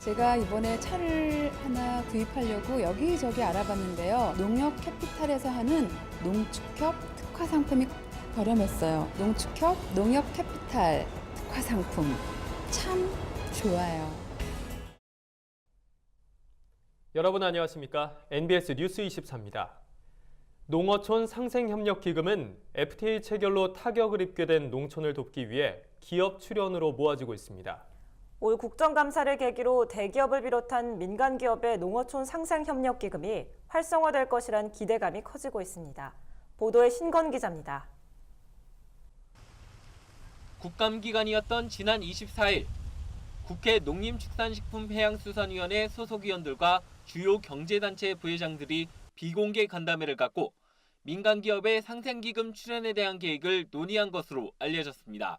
제가 이번에 차를 하나 구입하려고 여기저기 알아봤는데요. 농협 캐피탈에서 하는 농축협 특화 상품이 저렴했어요. 농축협 농협 캐피탈 특화 상품 참 좋아요. 여러분 안녕하십니까? NBS 뉴스 24입니다. 농어촌 상생협력기금은 FTA 체결로 타격을 입게 된 농촌을 돕기 위해 기업 출연으로 모아지고 있습니다. 올 국정감사를 계기로 대기업을 비롯한 민간 기업의 농어촌 상생협력기금이 활성화될 것이란 기대감이 커지고 있습니다. 보도에 신건 기자입니다. 국감기간이었던 지난 24일, 국회 농림축산식품해양수산위원회 소속위원들과 주요 경제단체 부회장들이 비공개 간담회를 갖고 민간기업의 상생기금 출연에 대한 계획을 논의한 것으로 알려졌습니다.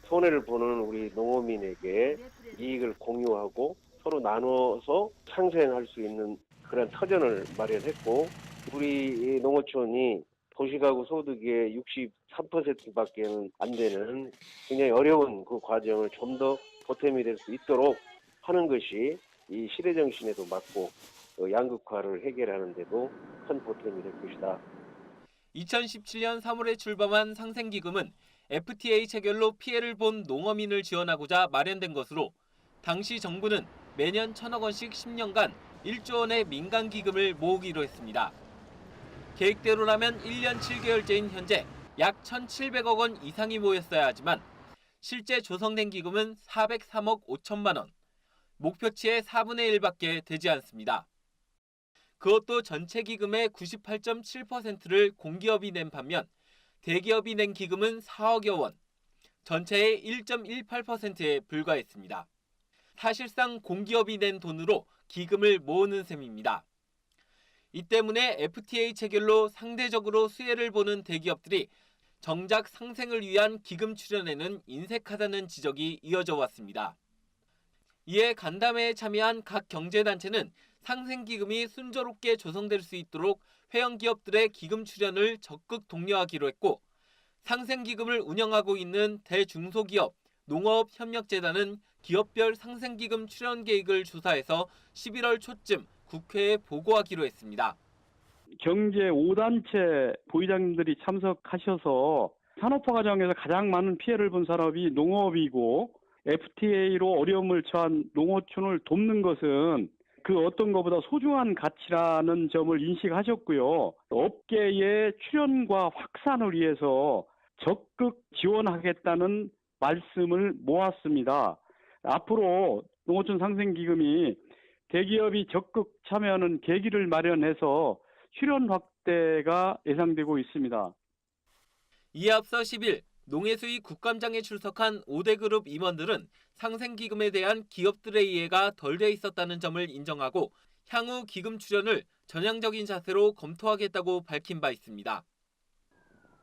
손해를 보는 우리 농어민에게 이익을 공유하고 서로 나눠서 상생할 수 있는 그런 터전을 마련했고, 우리 농어촌이 도시가구 소득의 63%밖에 안 되는 굉장히 어려운 그 과정을 좀 더 보탬이 될 수 있도록 하는 것이 이 시대 정신에도 맞고 양극화를 해결하는 데도 큰 보탬이 될 것이다. 2017년 3월에 출범한 상생기금은 FTA 체결로 피해를 본 농어민을 지원하고자 마련된 것으로 당시 정부는 매년 1,000억 원씩 10년간 1조 원의 민간기금을 모으기로 했습니다. 계획대로라면 1년 7개월째인 현재 약 1,700억 원 이상이 모였어야 하지만 실제 조성된 기금은 403억 5천만 원, 목표치의 4분의 1밖에 되지 않습니다. 그것도 전체 기금의 98.7%를 공기업이 낸 반면 대기업이 낸 기금은 4억여 원, 전체의 1.18%에 불과했습니다. 사실상 공기업이 낸 돈으로 기금을 모으는 셈입니다. 이 때문에 FTA 체결로 상대적으로 수혜를 보는 대기업들이 정작 상생을 위한 기금 출연에는 인색하다는 지적이 이어져 왔습니다. 이에 간담회에 참여한 각 경제단체는 상생기금이 순조롭게 조성될 수 있도록 회원기업들의 기금 출연을 적극 독려하기로 했고, 상생기금을 운영하고 있는 대중소기업 농어업협력재단은 기업별 상생기금 출연 계획을 조사해서 11월 초쯤 국회에 보고하기로 했습니다. 경제 5단체 부의장님들이 참석하셔서 산업화 과정에서 가장 많은 피해를 본 산업이 농업이고, FTA로 어려움을 처한 농어촌을 돕는 것은 그 어떤 것보다 소중한 가치라는 점을 인식하셨고요. 업계의 출연과 확산을 위해서 적극 지원하겠다는 말씀을 모았습니다. 앞으로 농어촌 상생기금이 대기업이 적극 참여하는 계기를 마련해서 출연 확대가 예상되고 있습니다. 이에 앞서 10일 농해수위 국감장에 출석한 5대 그룹 임원들은 상생기금에 대한 기업들의 이해가 덜 돼 있었다는 점을 인정하고 향후 기금 출연을 전향적인 자세로 검토하겠다고 밝힌 바 있습니다.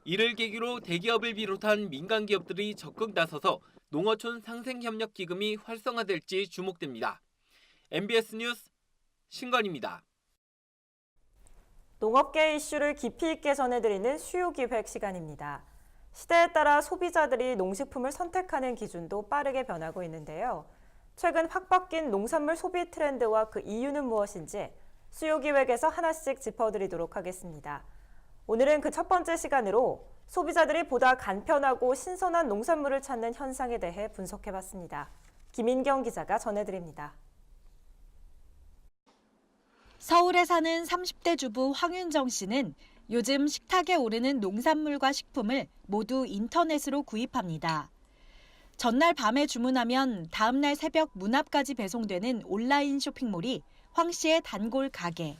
이를 계기로 대기업을 비롯한 민간 기업들이 적극 나서서 농어촌 상생협력기금이 활성화될지 주목됩니다. MBS 뉴스 신건입니다. 농업계 이슈를 깊이 있게 전해드리는 수요기획 시간입니다. 시대에 따라 소비자들이 농식품을 선택하는 기준도 빠르게 변하고 있는데요. 최근 확 바뀐 농산물 소비 트렌드와 그 이유는 무엇인지 수요기획에서 하나씩 짚어드리도록 하겠습니다. 오늘은 그 첫 번째 시간으로 소비자들이 보다 간편하고 신선한 농산물을 찾는 현상에 대해 분석해봤습니다. 김인경 기자가 전해드립니다. 서울에 사는 30대 주부 황윤정 씨는 요즘 식탁에 오르는 농산물과 식품을 모두 인터넷으로 구입합니다. 전날 밤에 주문하면 다음날 새벽 문 앞까지 배송되는 온라인 쇼핑몰이 황 씨의 단골 가게.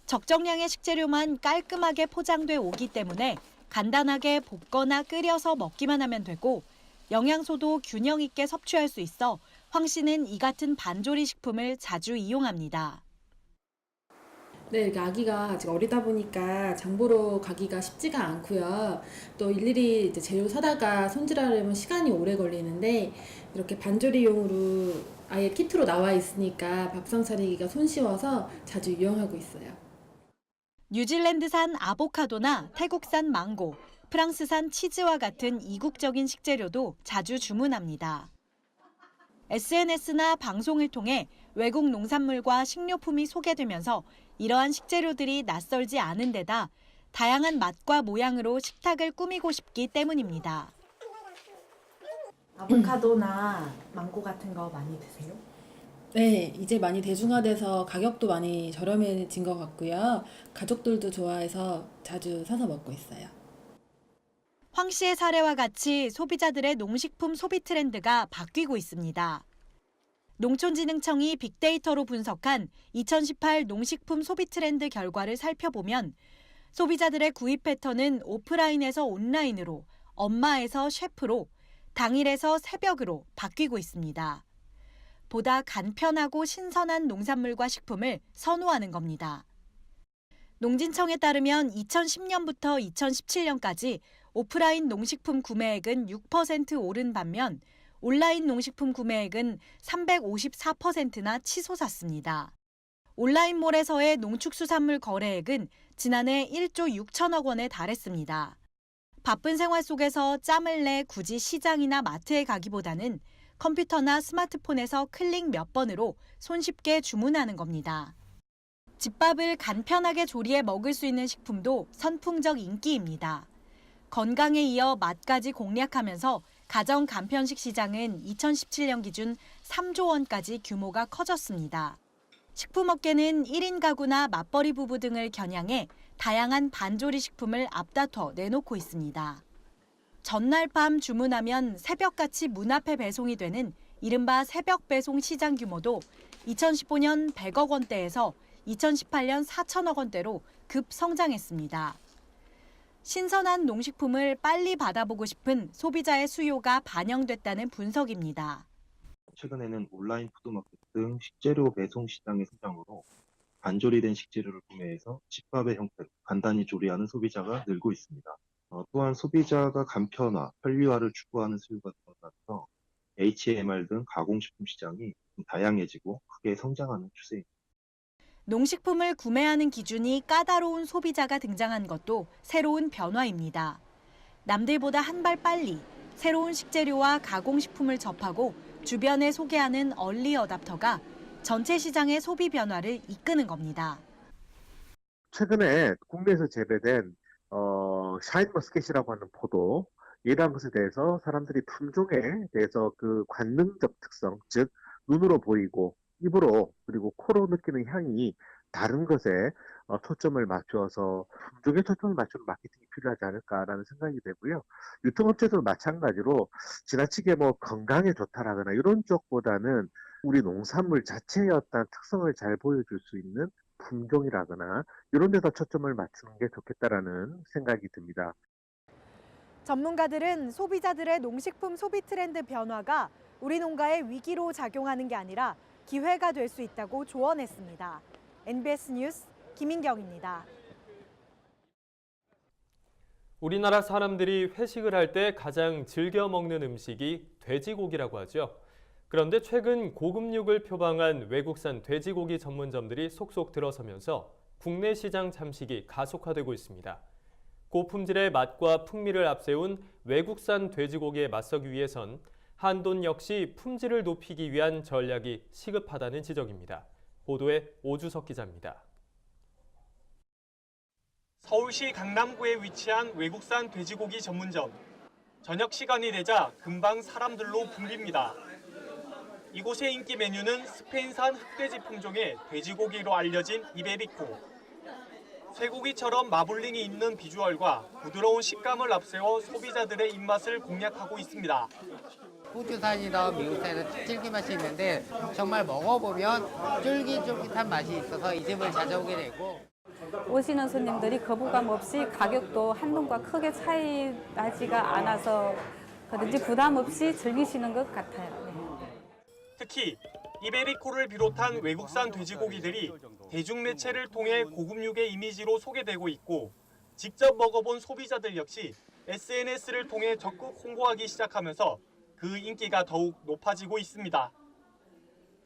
적정량의 식재료만 깔끔하게 포장돼 오기 때문에 간단하게 볶거나 끓여서 먹기만 하면 되고 영양소도 균형 있게 섭취할 수 있어 황 씨는 이 같은 반조리 식품을 자주 이용합니다. 네, 아기가 아직 어리다 보니까 장 보러 가기가 쉽지가 않고요. 또 일일이 이제 재료 사다가 손질하려면 시간이 오래 걸리는데 이렇게 반조리용으로 아예 키트로 나와 있으니까 밥상 차리기가 손쉬워서 자주 이용하고 있어요. 뉴질랜드산 아보카도나 태국산 망고, 프랑스산 치즈와 같은 이국적인 식재료도 자주 주문합니다. SNS나 방송을 통해 외국 농산물과 식료품이 소개되면서 이러한 식재료들이 낯설지 않은 데다 다양한 맛과 모양으로 식탁을 꾸미고 싶기 때문입니다. 아보카도나 망고 같은 거 많이 드세요? 네, 이제 많이 대중화돼서 가격도 많이 저렴해진 것 같고요. 가족들도 좋아해서 자주 사서 먹고 있어요. 황 씨의 사례와 같이 소비자들의 농식품 소비 트렌드가 바뀌고 있습니다. 농촌진흥청이 빅데이터로 분석한 2018 농식품 소비 트렌드 결과를 살펴보면 소비자들의 구입 패턴은 오프라인에서 온라인으로, 엄마에서 셰프로, 당일에서 새벽으로 바뀌고 있습니다. 보다 간편하고 신선한 농산물과 식품을 선호하는 겁니다. 농진청에 따르면 2010년부터 2017년까지 오프라인 농식품 구매액은 6% 오른 반면 온라인 농식품 구매액은 354%나 치솟았습니다. 온라인몰에서의 농축수산물 거래액은 지난해 1조 6천억 원에 달했습니다. 바쁜 생활 속에서 짬을 내 굳이 시장이나 마트에 가기보다는 컴퓨터나 스마트폰에서 클릭 몇 번으로 손쉽게 주문하는 겁니다. 집밥을 간편하게 조리해 먹을 수 있는 식품도 선풍적 인기입니다. 건강에 이어 맛까지 공략하면서 가정 간편식 시장은 2017년 기준 3조 원까지 규모가 커졌습니다. 식품업계는 1인 가구나 맞벌이 부부 등을 겨냥해 다양한 반조리 식품을 앞다퉈 내놓고 있습니다. 전날 밤 주문하면 새벽같이 문 앞에 배송이 되는 이른바 새벽 배송 시장 규모도 2015년 100억 원대에서 2018년 4천억 원대로 급성장했습니다. 신선한 농식품을 빨리 받아보고 싶은 소비자의 수요가 반영됐다는 분석입니다. 최근에는 온라인 푸드마켓 등 식재료 배송 시장의 성장으로 반조리된 식재료를 구매해서 집밥의 형태로 간단히 조리하는 소비자가 늘고 있습니다. 또한 소비자가 간편화, 편리화를 추구하는 수요가 늘어나서 HMR 등 가공식품 시장이 다양해지고 크게 성장하는 추세입니다. 농식품을 구매하는 기준이 까다로운 소비자가 등장한 것도 새로운 변화입니다. 남들보다 한 발 빨리 새로운 식재료와 가공식품을 접하고 주변에 소개하는 얼리 어답터가 전체 시장의 소비 변화를 이끄는 겁니다. 최근에 국내에서 재배된 샤인머스켓이라고 하는 포도, 이러한 것에 대해서 사람들이 품종에 대해서 그 관능적 특성, 즉 눈으로 보이고 입으로 그리고 코로 느끼는 향이 다른 것에 초점을 맞춰서 품종에 초점을 맞추는 마케팅이 필요하지 않을까라는 생각이 되고요. 유통업체도 마찬가지로 지나치게 뭐 건강에 좋다라거나 이런 쪽보다는 우리 농산물 자체의 어떤 특성을 잘 보여줄 수 있는 품종이라거나 이런 데다 초점을 맞추는 게 좋겠다라는 생각이 듭니다. 전문가들은 소비자들의 농식품 소비 트렌드 변화가 우리 농가의 위기로 작용하는 게 아니라 기회가 될 수 있다고 조언했습니다. NBS 뉴스 김인경입니다. 우리나라 사람들이 회식을 할 때 가장 즐겨 먹는 음식이 돼지고기라고 하죠. 그런데 최근 고급육을 표방한 외국산 돼지고기 전문점들이 속속 들어서면서 국내 시장 잠식이 가속화되고 있습니다. 고품질의 맛과 풍미를 앞세운 외국산 돼지고기에 맞서기 위해선 한돈 역시 품질을 높이기 위한 전략이 시급하다는 지적입니다. 보도에 오주석 기자입니다. 서울시 강남구에 위치한 외국산 돼지고기 전문점. 저녁 시간이 되자 금방 사람들로 붐빕니다. 이곳의 인기 메뉴는 스페인산 흑돼지 품종의 돼지고기로 알려진 이베리코. 쇠고기처럼 마블링이 있는 비주얼과 부드러운 식감을 앞세워 소비자들의 입맛을 공략하고 있습니다. 호주산이나 미국산에서 찔기 맛이 있는데 정말 먹어보면 쫄깃쫄깃한 맛이 있어서 이 집을 찾아오게 되고 오시는 손님들이 거부감 없이 가격도 한돈과 크게 차이 나지가 않아서 그런지 부담 없이 즐기시는 것 같아요. 특히 이베리코를 비롯한 외국산 돼지고기들이 대중매체를 통해 고급육의 이미지로 소개되고 있고 직접 먹어본 소비자들 역시 SNS를 통해 적극 홍보하기 시작하면서 그 인기가 더욱 높아지고 있습니다.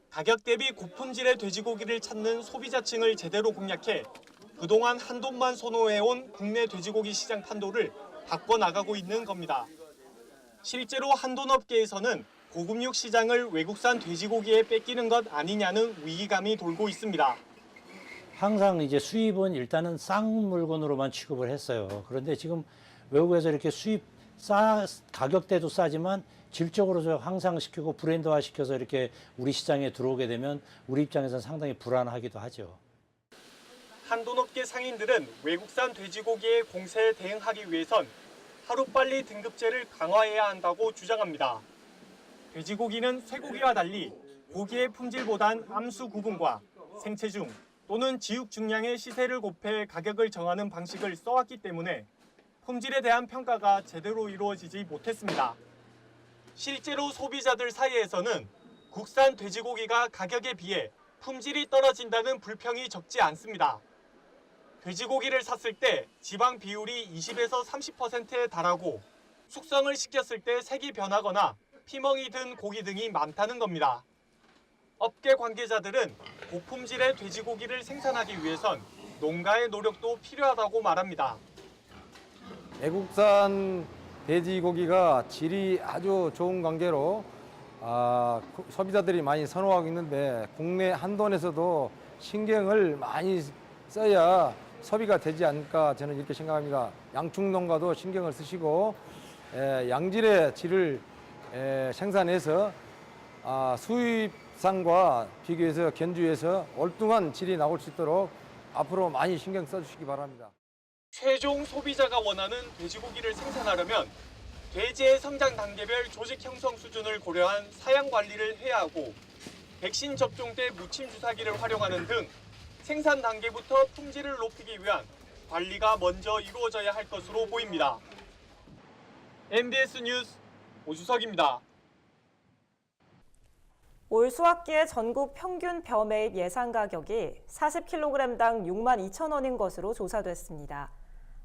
가격 대비 고품질의 돼지고기를 찾는 소비자층을 제대로 공략해 그동안 한돈만 선호해온 국내 돼지고기 시장 판도를 바꿔나가고 있는 겁니다. 실제로 한돈업계에서는 고급육 시장을 외국산 돼지고기에 뺏기는 것 아니냐는 위기감이 돌고 있습니다. 항상 이제 수입은 일단은 싼 물건으로만 취급을 했어요. 그런데 지금 외국에서 이렇게 가격대도 싸지만 질적으로 향상시키고 브랜드화 시켜서 이렇게 우리 시장에 들어오게 되면 우리 입장에서는 상당히 불안하기도 하죠. 한돈업계 상인들은 외국산 돼지고기의 공세에 대응하기 위해선 하루빨리 등급제를 강화해야 한다고 주장합니다. 돼지고기는 쇠고기와 달리 고기의 품질보단 암수 구분과 생체중 또는 지육 중량의 시세를 곱해 가격을 정하는 방식을 써왔기 때문에 품질에 대한 평가가 제대로 이루어지지 못했습니다. 실제로 소비자들 사이에서는 국산 돼지고기가 가격에 비해 품질이 떨어진다는 불평이 적지 않습니다. 돼지고기를 샀을 때 지방 비율이 20에서 30%에 달하고 숙성을 시켰을 때 색이 변하거나 피멍이 든 고기 등이 많다는 겁니다. 업계 관계자들은 고품질의 돼지고기를 생산하기 위해선 농가의 노력도 필요하다고 말합니다. 외국산 돼지고기가 질이 아주 좋은 관계로 소비자들이 많이 선호하고 있는데 국내 한돈에서도 신경을 많이 써야 소비가 되지 않을까 저는 이렇게 생각합니다. 양축농가도 신경을 쓰시고 양질의 질을 생산해서 수입산과 비교해서 견주해서 월등한 질이 나올 수 있도록 앞으로 많이 신경 써주시기 바랍니다. 최종 소비자가 원하는 돼지고기를 생산하려면 돼지의 성장 단계별 조직 형성 수준을 고려한 사양 관리를 해야 하고 백신 접종 때 무침 주사기를 활용하는 등 생산 단계부터 품질을 높이기 위한 관리가 먼저 이루어져야 할 것으로 보입니다. MBS 뉴스 오주석입니다. 올 수확기의 전국 평균 벼 매입 예상 가격이 40kg당 62,000원인 것으로 조사됐습니다.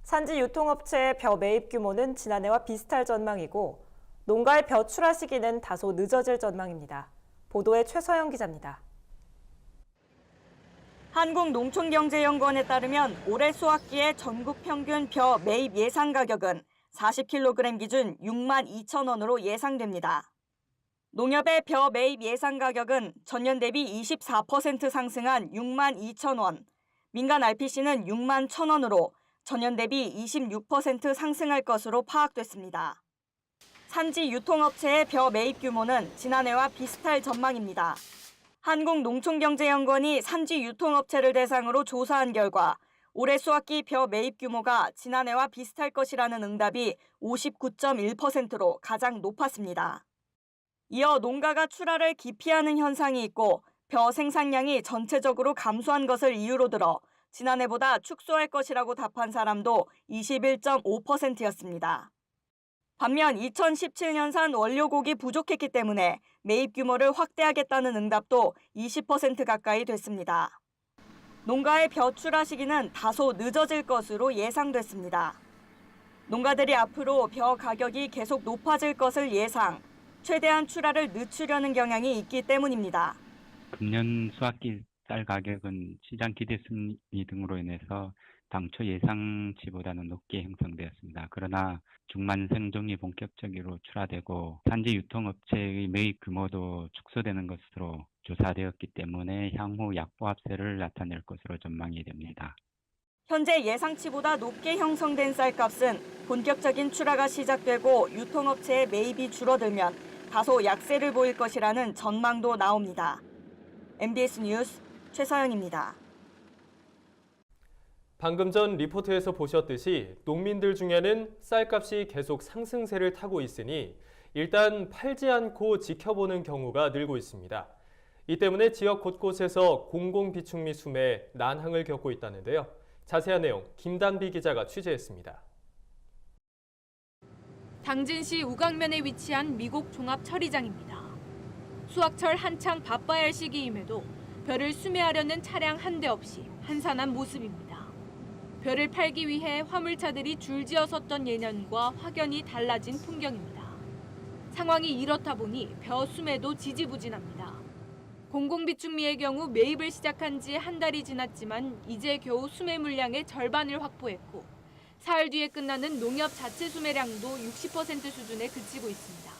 산지 유통업체의 벼 매입 규모는 지난해와 비슷할 전망이고 농가의 벼 출하 시기는 다소 늦어질 전망입니다. 보도에 최서영 기자입니다. 한국농촌경제연구원에 따르면 올해 수확기의 전국 평균 벼 매입 예상 가격은 40kg 기준 62,000원으로 예상됩니다. 농협의 벼 매입 예상 가격은 전년 대비 24% 상승한 62,000원, 민간 RPC는 61,000원으로 전년 대비 26% 상승할 것으로 파악됐습니다. 산지 유통업체의 벼 매입 규모는 지난해와 비슷할 전망입니다. 한국농촌경제연구원이 산지 유통업체를 대상으로 조사한 결과 올해 수확기 벼 매입 규모가 지난해와 비슷할 것이라는 응답이 59.1%로 가장 높았습니다. 이어 농가가 출하를 기피하는 현상이 있고 벼 생산량이 전체적으로 감소한 것을 이유로 들어 지난해보다 축소할 것이라고 답한 사람도 21.5%였습니다. 반면 2017년산 원료곡이 부족했기 때문에 매입 규모를 확대하겠다는 응답도 20% 가까이 됐습니다. 농가의 벼 출하 시기는 다소 늦어질 것으로 예상됐습니다. 농가들이 앞으로 벼 가격이 계속 높아질 것을 예상, 최대한 출하를 늦추려는 경향이 있기 때문입니다. 금년 수확기 쌀 가격은 시장 기대 심리 등으로 인해서 당초 예상치보다는 높게 형성되었습니다. 그러나 중만 생종이 본격적으로 출하되고 산지 유통업체의 매입 규모도 축소되는 것으로 조사되었기 때문에 향후 약보합세를 나타낼 것으로 전망이 됩니다. 현재 예상치보다 높게 형성된 쌀값은 본격적인 출하가 시작되고 유통업체의 매입이 줄어들면 다소 약세를 보일 것이라는 전망도 나옵니다. MBS 뉴스 최서영입니다. 방금 전 리포트에서 보셨듯이 농민들 중에는 쌀값이 계속 상승세를 타고 있으니 일단 팔지 않고 지켜보는 경우가 늘고 있습니다. 이 때문에 지역 곳곳에서 공공비축미 수매에 난항을 겪고 있다는데요. 자세한 내용 김단비 기자가 취재했습니다. 당진시 우강면에 위치한 미곡 종합처리장입니다. 수확철 한창 바빠야 할 시기임에도 벼를 수매하려는 차량 한 대 없이 한산한 모습입니다. 벼를 팔기 위해 화물차들이 줄지어 섰던 예년과 확연히 달라진 풍경입니다. 상황이 이렇다 보니 벼 수매도 지지부진합니다. 공공비축미의 경우 매입을 시작한 지 한 달이 지났지만 이제 겨우 수매 물량의 절반을 확보했고 사흘 뒤에 끝나는 농협 자체 수매량도 60% 수준에 그치고 있습니다.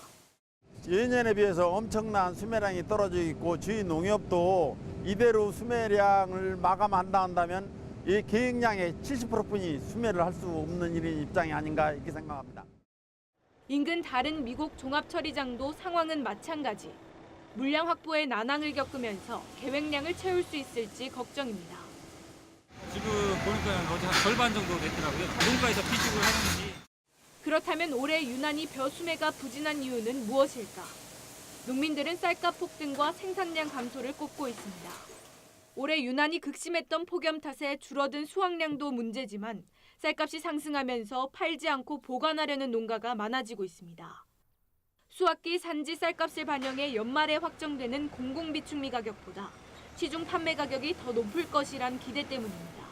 예년에 비해서 엄청난 수매량이 떨어져 있고 저희 농협도 이대로 수매량을 마감한다 한다면 이 계획량의 70%뿐이 수매를 할 수 없는 일인 입장이 아닌가 이렇게 생각합니다. 인근 다른 미국 종합처리장도 상황은 마찬가지. 물량 확보에 난항을 겪으면서 계획량을 채울 수 있을지 걱정입니다. 지금 보니까 어제 한 절반 정도 됐더라고요. 농가에서 피직을 하는지. 그렇다면 올해 유난히 벼 수매가 부진한 이유는 무엇일까? 농민들은 쌀값 폭등과 생산량 감소를 꼽고 있습니다. 올해 유난히 극심했던 폭염 탓에 줄어든 수확량도 문제지만 쌀값이 상승하면서 팔지 않고 보관하려는 농가가 많아지고 있습니다. 수확기 산지 쌀값을 반영해 연말에 확정되는 공공비축미 가격보다 시중 판매 가격이 더 높을 것이란 기대 때문입니다.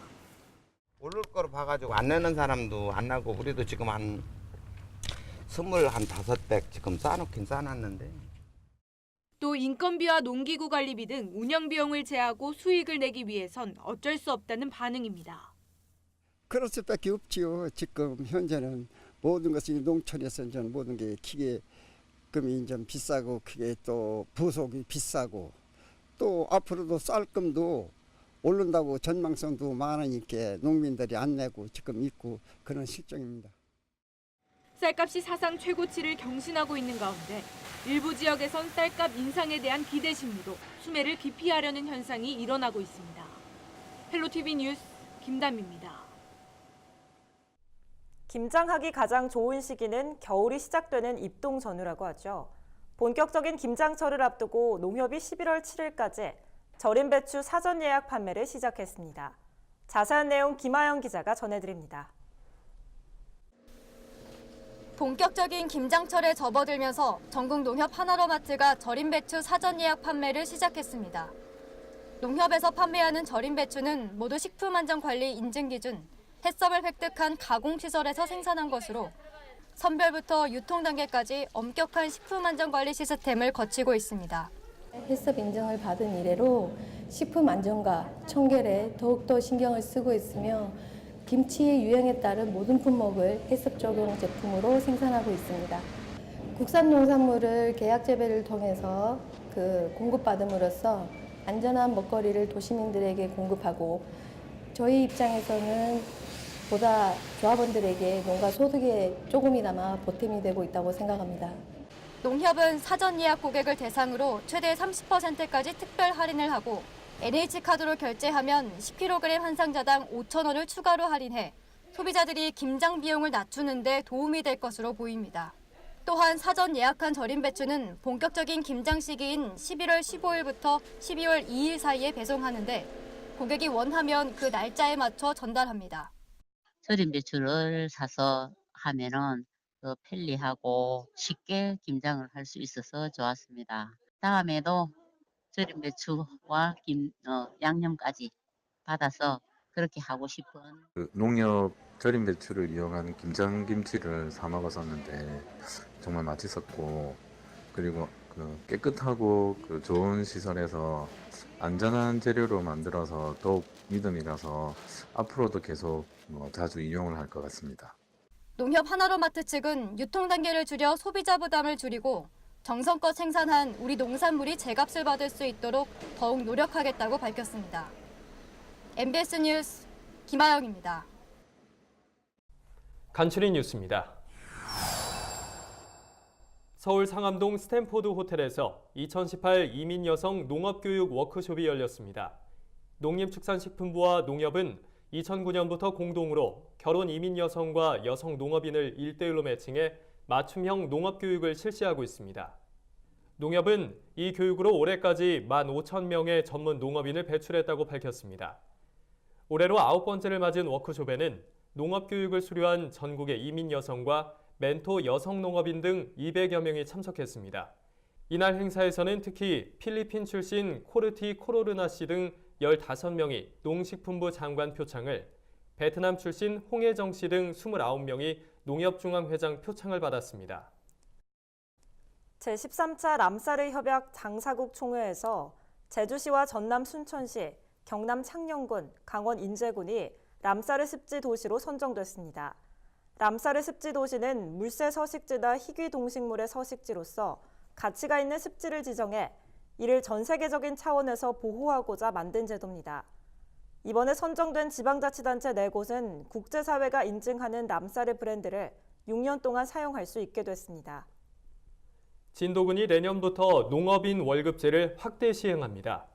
오를 거로 봐가지고 안 내는 사람도 안 나고 우리도 지금 한 25백 지금 싸놓긴 싸놨는데. 또 인건비와 농기구 관리비 등 운영 비용을 제하고 수익을 내기 위해선 어쩔 수 없다는 반응입니다. 그럴 수밖에 없지요. 지금 현재는 모든 것이 농촌에서 이제 모든 게 기계금이 좀 비싸고 그게 또 부속이 비싸고 또 앞으로도 쌀금도 오른다고 전망성도 많으니까 농민들이 안 내고 지금 있고 그런 실정입니다. 쌀값이 사상 최고치를 경신하고 있는 가운데 일부 지역에선 쌀값 인상에 대한 기대 심리로 수매를 기피하려는 현상이 일어나고 있습니다. 헬로티비 뉴스 김담입니다. 김장하기 가장 좋은 시기는 겨울이 시작되는 입동 전후라고 하죠. 본격적인 김장철을 앞두고 농협이 11월 7일까지 절임 배추 사전 예약 판매를 시작했습니다. 자세한 내용 김아영 기자가 전해드립니다. 본격적인 김장철에 접어들면서 전국 농협 하나로마트가 절임 배추 사전 예약 판매를 시작했습니다. 농협에서 판매하는 절임 배추는 모두 식품안전관리 인증 기준 해썹을 획득한 가공시설에서 생산한 것으로 선별부터 유통 단계까지 엄격한 식품안전관리 시스템을 거치고 있습니다. 해썹 인증을 받은 이래로 식품 안전과 청결에 더욱더 신경을 쓰고 있으며 김치의 유행에 따른 모든 품목을 해썹 적용 제품으로 생산하고 있습니다. 국산 농산물을 계약 재배를 통해서 공급받음으로써 안전한 먹거리를 도시민들에게 공급하고 저희 입장에서는 보다 조합원들에게 농가 소득에 조금이나마 보탬이 되고 있다고 생각합니다. 농협은 사전 예약 고객을 대상으로 최대 30%까지 특별 할인을 하고 NH카드로 결제하면 10kg 한 상자당 5,000원을 추가로 할인해 소비자들이 김장 비용을 낮추는 데 도움이 될 것으로 보입니다. 또한 사전 예약한 절임 배추는 본격적인 김장 시기인 11월 15일부터 12월 2일 사이에 배송하는데 고객이 원하면 그 날짜에 맞춰 전달합니다. 절임 배추를 사서 하면은 더 편리하고 쉽게 김장을 할 수 있어서 좋았습니다. 다음에도 절임 배추와 양념까지 받아서 그렇게 하고 싶은. 농협 절임 배추를 이용한 김장김치를 사 먹었었는데 정말 맛있었고 그리고 깨끗하고 좋은 시설에서 안전한 재료로 만들어서 더욱 믿음이 가서 앞으로도 계속 자주 이용을 할 것 같습니다. 농협 하나로마트 측은 유통 단계를 줄여 소비자 부담을 줄이고 정성껏 생산한 우리 농산물이 제값을 받을 수 있도록 더욱 노력하겠다고 밝혔습니다. MBS 뉴스 김아영입니다. 간추린 뉴스입니다. 서울 상암동 스탠포드 호텔에서 2018 이민 여성 농업교육 워크숍이 열렸습니다. 농림축산식품부와 농협은 2009년부터 공동으로 결혼 이민 여성과 여성 농업인을 1대1로 매칭해 맞춤형 농업교육을 실시하고 있습니다. 농협은 이 교육으로 올해까지 15,000명의 전문 농업인을 배출했다고 밝혔습니다. 올해로 9번째를 맞은 워크숍에는 농업교육을 수료한 전국의 이민 여성과 멘토 여성 농업인 등 200여 명이 참석했습니다. 이날 행사에서는 특히 필리핀 출신 코르티 코로르나 씨 등 15명이 농식품부 장관 표창을, 베트남 출신 홍혜정 씨 등 29명이 농협중앙회장 표창을 받았습니다. 제13차 람사르 협약 장사국 총회에서 제주시와 전남 순천시, 경남 창녕군, 강원 인제군이 람사르 습지 도시로 선정됐습니다. 람사르 습지 도시는 물새 서식지나 희귀 동식물의 서식지로서 가치가 있는 습지를 지정해 이를 전 세계적인 차원에서 보호하고자 만든 제도입니다. 이번에 선정된 지방자치단체 4곳은 국제사회가 인증하는 남쌀의 브랜드를 6년 동안 사용할 수 있게 됐습니다. 진도군이 내년부터 농업인 월급제를 확대 시행합니다.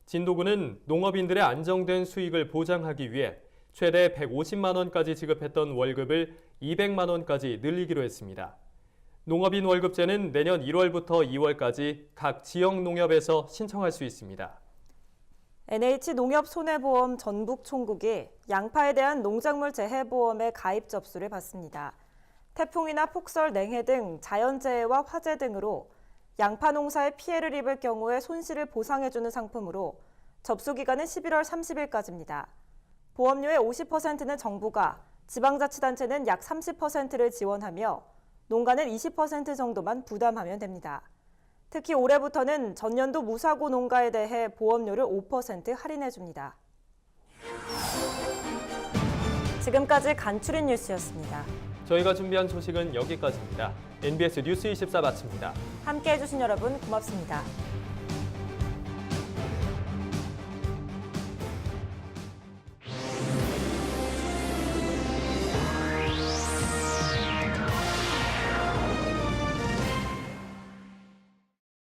진도군은 농업인들의 안정된 수익을 보장하기 위해 최대 150만 원까지 지급했던 월급을 200만 원까지 늘리기로 했습니다. 농업인 월급제는 내년 1월부터 2월까지 각 지역 농협에서 신청할 수 있습니다. NH농협손해보험 전북총국이 양파에 대한 농작물 재해보험의 가입 접수를 받습니다. 태풍이나 폭설, 냉해 등 자연재해와 화재 등으로 양파 농사에 피해를 입을 경우에 손실을 보상해주는 상품으로 접수 기간은 11월 30일까지입니다. 보험료의 50%는 정부가, 지방자치단체는 약 30%를 지원하며 농가는 20% 정도만 부담하면 됩니다. 특히 올해부터는 전년도 무사고 농가에 대해 보험료를 5% 할인해줍니다. 지금까지 간추린 뉴스였습니다. 저희가 준비한 소식은 여기까지입니다. NBS 뉴스 24 마칩니다. 함께해 주신 여러분 고맙습니다.